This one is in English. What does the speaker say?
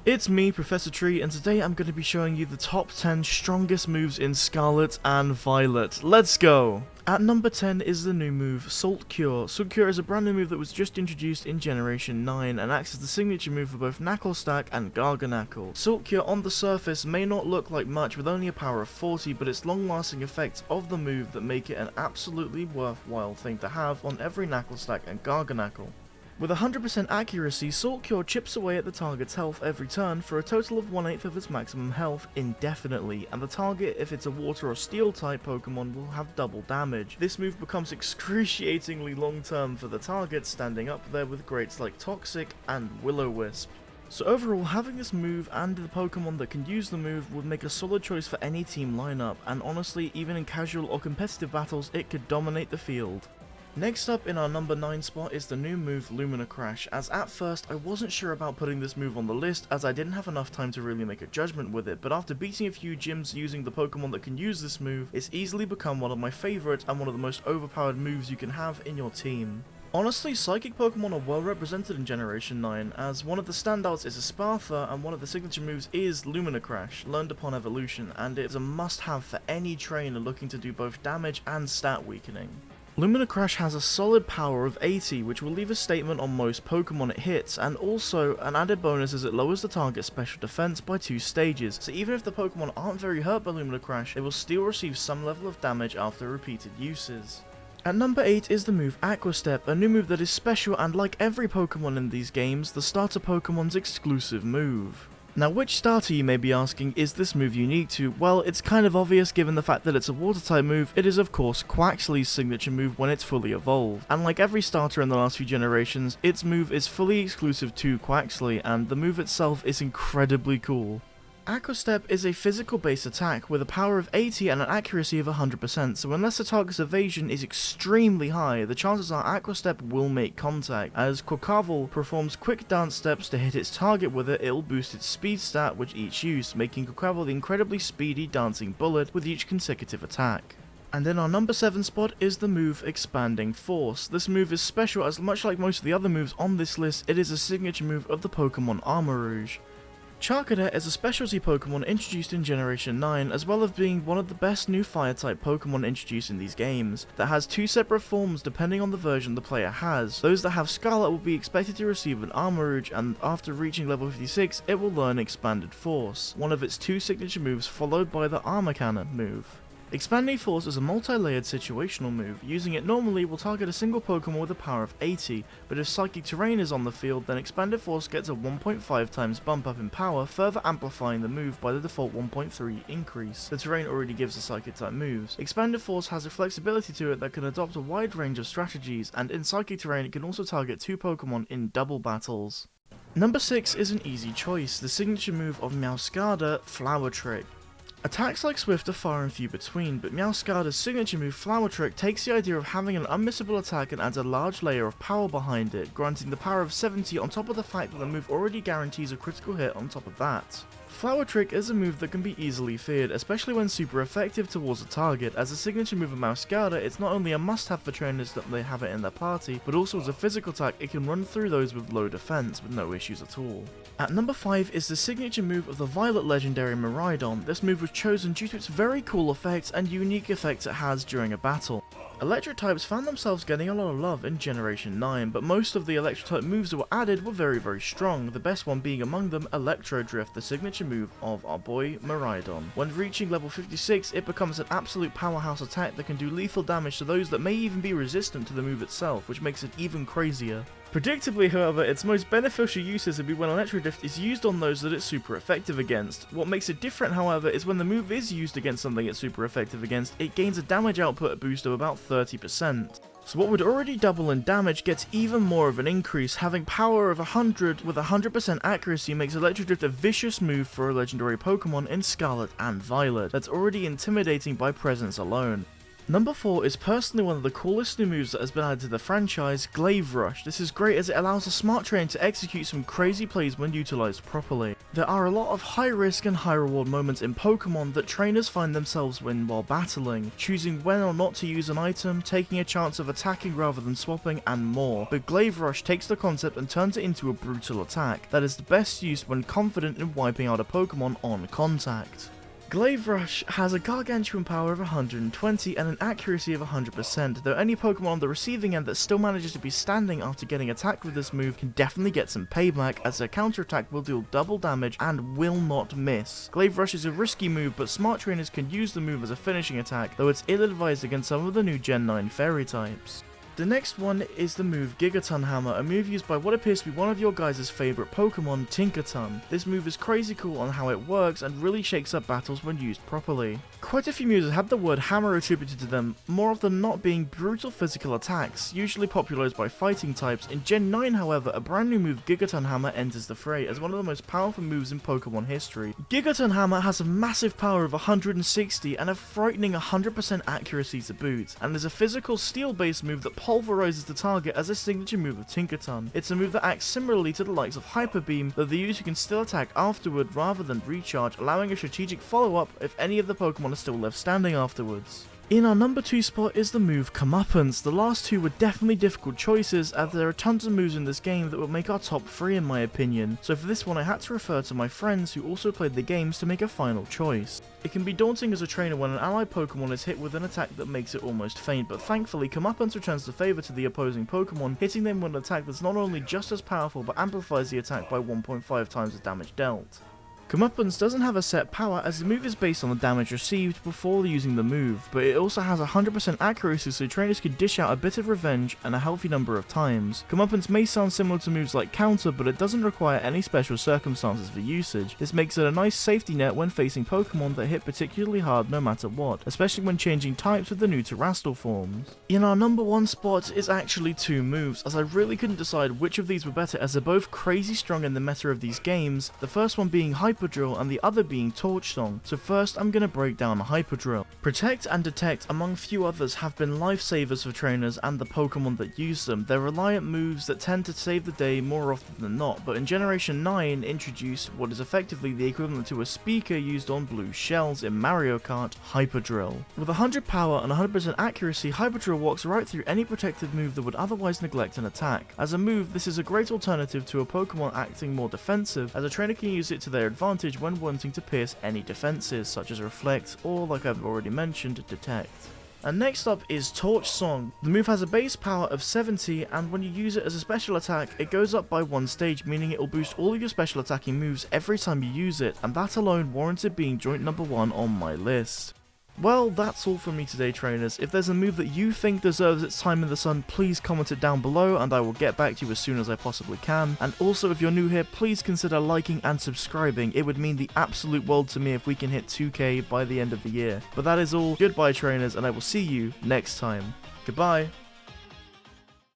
It's me, Professor Tree, and today I'm going to be showing you the top 10 strongest moves in Scarlet and Violet. Let's go! At number 10 is the new move, Salt Cure. Salt Cure is a brand new move that was just introduced in Generation 9 and acts as the signature move for both Knuckle Stack and Garganackle. Salt Cure on the surface may not look like much with only a power of 40, but its long-lasting effects of the move that make it an absolutely worthwhile thing to have on every Knuckle Stack and Garganackle. With 100% accuracy, Salt Cure chips away at the target's health every turn for a total of 1/8 of its maximum health indefinitely, and the target, if it's a water or steel type Pokemon, will have double damage. This move becomes excruciatingly long term for the target, standing up there with greats like Toxic and Will-O-Wisp. So overall, having this move and the Pokemon that can use the move would make a solid choice for any team lineup, and honestly, even in casual or competitive battles, it could dominate the field. Next up in our number 9 spot is the new move Lumina Crash, as at first I wasn't sure about putting this move on the list as I didn't have enough time to really make a judgment with it, but after beating a few gyms using the Pokemon that can use this move, it's easily become one of my favourites and one of the most overpowered moves you can have in your team. Honestly, Psychic Pokemon are well represented in Generation 9, as one of the standouts is Espartha and one of the signature moves is Lumina Crash, learned upon evolution, and it is a must-have for any trainer looking to do both damage and stat weakening. Lumina Crash has a solid power of 80, which will leave a statement on most Pokemon it hits, and also an added bonus is it lowers the target's special defense by 2 stages, so even if the Pokemon aren't very hurt by Lumina Crash, they will still receive some level of damage after repeated uses. At number 8 is the move Aqua Step, a new move that is special and like every Pokemon in these games, the starter Pokemon's exclusive move. Now, which starter, you may be asking, is this move unique to? Well, it's kind of obvious given the fact that it's a water-type move. It is of course Quaxly's signature move when it's fully evolved. And like every starter in the last few generations, its move is fully exclusive to Quaxly, and the move itself is incredibly cool. Aqua Step is a physical based attack with a power of 80 and an accuracy of 100%, so unless the target's evasion is extremely high, the chances are Aqua Step will make contact. As Quaquaval performs quick dance steps to hit its target with it, it'll boost its speed stat with each use, making Quaquaval the incredibly speedy dancing bullet with each consecutive attack. And in our number 7 spot is the move Expanding Force. This move is special as much like most of the other moves on this list, it is a signature move of the Pokemon Armarouge. Charcadet is a specialty Pokemon introduced in Generation 9, as well as being one of the best new Fire-type Pokemon introduced in these games, that has 2 separate forms depending on the version the player has. Those that have Scarlet will be expected to receive an Armarouge, and after reaching level 56, it will learn Expanded Force, one of its 2 signature moves followed by the Armor Cannon move. Expanding Force is a multi-layered situational move. Using it normally will target a single Pokemon with a power of 80, but if Psychic Terrain is on the field, then Expanded Force gets a 1.5 times bump up in power, further amplifying the move by the default 1.3 increase. The terrain already gives the Psychic type moves. Expanded Force has a flexibility to it that can adopt a wide range of strategies, and in Psychic Terrain it can also target 2 Pokemon in double battles. Number 6 is an easy choice, the signature move of Meowscarada, Flower Trick. Attacks like Swift are far and few between, but Meowscarada's signature move Flower Trick takes the idea of having an unmissable attack and adds a large layer of power behind it, granting the power of 70 on top of the fact that the move already guarantees a critical hit on top of that. Flower Trick is a move that can be easily feared, especially when super effective towards a target. As a signature move of Meowscarada, it's not only a must-have for trainers that they have it in their party, but also as a physical attack it can run through those with low defense with no issues at all. At number 5 is the signature move of the Violet legendary Miraidon. This move was chosen due to its very cool effects and unique effects it has during a battle. Electric types found themselves getting a lot of love in Generation 9, but most of the electric type moves that were added were very strong, the best one being among them Electro Drift, the signature move of our boy Miraidon. When reaching level 56, it becomes an absolute powerhouse attack that can do lethal damage to those that may even be resistant to the move itself, which makes it even crazier. Predictably, however, its most beneficial uses would be when Electro Drift is used on those that it's super effective against. What makes it different, however, is when the move is used against something it's super effective against, it gains a damage output boost of about 30%. So what would already double in damage gets even more of an increase. Having power of 100 with 100% accuracy makes Electro Drift a vicious move for a legendary Pokemon in Scarlet and Violet that's already intimidating by presence alone. Number 4 is personally one of the coolest new moves that has been added to the franchise, Glaive Rush. This is great as it allows a smart trainer to execute some crazy plays when utilized properly. There are a lot of high risk and high reward moments in Pokemon that trainers find themselves in while battling, choosing when or not to use an item, taking a chance of attacking rather than swapping, and more. But Glaive Rush takes the concept and turns it into a brutal attack that is the best used when confident in wiping out a Pokemon on contact. Glaive Rush has a gargantuan power of 120 and an accuracy of 100%, though any Pokemon on the receiving end that still manages to be standing after getting attacked with this move can definitely get some payback, as their counterattack will deal double damage and will not miss. Glaive Rush is a risky move, but smart trainers can use the move as a finishing attack, though it's ill-advised against some of the new Gen 9 fairy types. The next one is the move Gigaton Hammer, a move used by what appears to be one of your guys' favourite Pokemon, Tinkaton. This move is crazy cool on how it works and really shakes up battles when used properly. Quite a few moves have the word hammer attributed to them, more of them not being brutal physical attacks, usually popularised by fighting types. In Gen 9 however, a brand new move Gigaton Hammer enters the fray as one of the most powerful moves in Pokemon history. Gigaton Hammer has a massive power of 160 and a frightening 100% accuracy to boot, and is a physical steel based move that pulverizes the target as a signature move of Tinkaton. It's a move that acts similarly to the likes of Hyper Beam, though the user can still attack afterward rather than recharge, allowing a strategic follow-up if any of the Pokemon are still left standing afterwards. In our number 2 spot is the move Comeuppance. The last two were definitely difficult choices, as there are tons of moves in this game that would make our top 3 in my opinion, so for this one I had to refer to my friends who also played the games to make a final choice. It can be daunting as a trainer when an allied Pokemon is hit with an attack that makes it almost faint, but thankfully Comeuppance returns the favour to the opposing Pokemon, hitting them with an attack that's not only just as powerful but amplifies the attack by 1.5 times the damage dealt. Comeuppance doesn't have a set power as the move is based on the damage received before using the move, but it also has 100% accuracy so trainers can dish out a bit of revenge and a healthy number of times. Comeuppance may sound similar to moves like Counter, but it doesn't require any special circumstances for usage. This makes it a nice safety net when facing Pokemon that hit particularly hard no matter what, especially when changing types with the new Terrestrial forms. In our number 1 spot is actually 2 moves, as I really couldn't decide which of these were better as they're both crazy strong in the meta of these games, the first one being Hyper Drill and the other being Torch Song. So first I'm going to break down Hyper Drill. Protect and Detect among few others have been lifesavers for trainers and the Pokemon that use them. They're reliant moves that tend to save the day more often than not, but in Generation 9 introduced what is effectively the equivalent to a speaker used on blue shells in Mario Kart, Hyper Drill. With 100 power and 100% accuracy, Hyper Drill walks right through any protected move that would otherwise neglect an attack. As a move, this is a great alternative to a Pokemon acting more defensive, as a trainer can use it to their advantage when wanting to pierce any defenses, such as Reflect or, like I've already mentioned, Detect. And next up is Torch Song. The move has a base power of 70, and when you use it as a special attack, it goes up by 1 stage, meaning it will boost all of your special attacking moves every time you use it, and that alone warranted being joint number 1 on my list. Well, that's all from me today, trainers. If there's a move that you think deserves its time in the sun, please comment it down below and I will get back to you as soon as I possibly can. And also, if you're new here, please consider liking and subscribing. It would mean the absolute world to me if we can hit 2k by the end of the year. But that is all. Goodbye, trainers, and I will see you next time. Goodbye.